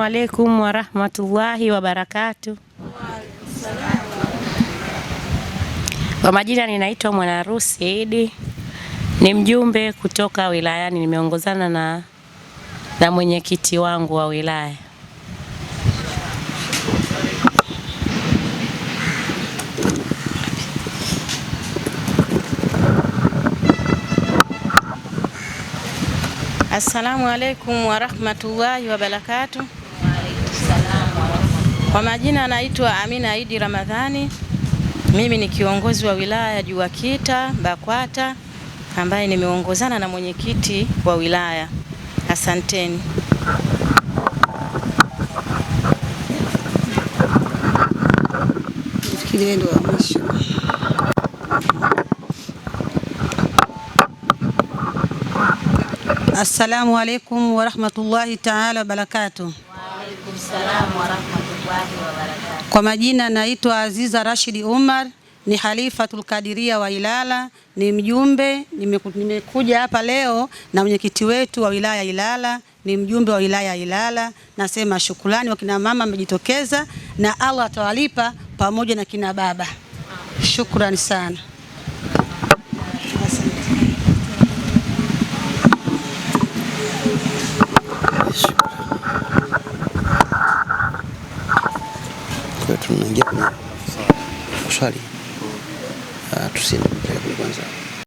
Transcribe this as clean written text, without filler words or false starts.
Alaikum warahmatullahi wabarakatuh. Kwa majina ninaitwa Mwanaharusi Idi, ni mjumbe kutoka wilayani, nimeongozana na mwenyekiti wangu wa wilaya. Assalamu alaikum warahmatullahi wabarakatuh. Kwa majina naitwa Amina Idi Ramadhani. Mimi ni kiongozi wa wilaya Juakita Bakwata ambaye nimeongozana na mwenyekiti wa wilaya. Asanteni. Assalamu alaikum warahmatullahi ta'ala wabarakatuh. Wa alaikum salam warahmatullahi wabarakatuh. Kwa majina naitwa Aziza Rashidi Umar, ni Halifatul Kadiria wa Ilala, ni mjumbe. Nimekuja hapa leo na mwenyekiti wetu wa wilaya Ilala, ni mjumbe wa wilaya Ilala. Nasema shukrani, wakina mama mmejitokeza na Allah atawalipa pamoja na kina baba. Shukrani sana. Tunaingia kwenye swali. Tusiende kwanza.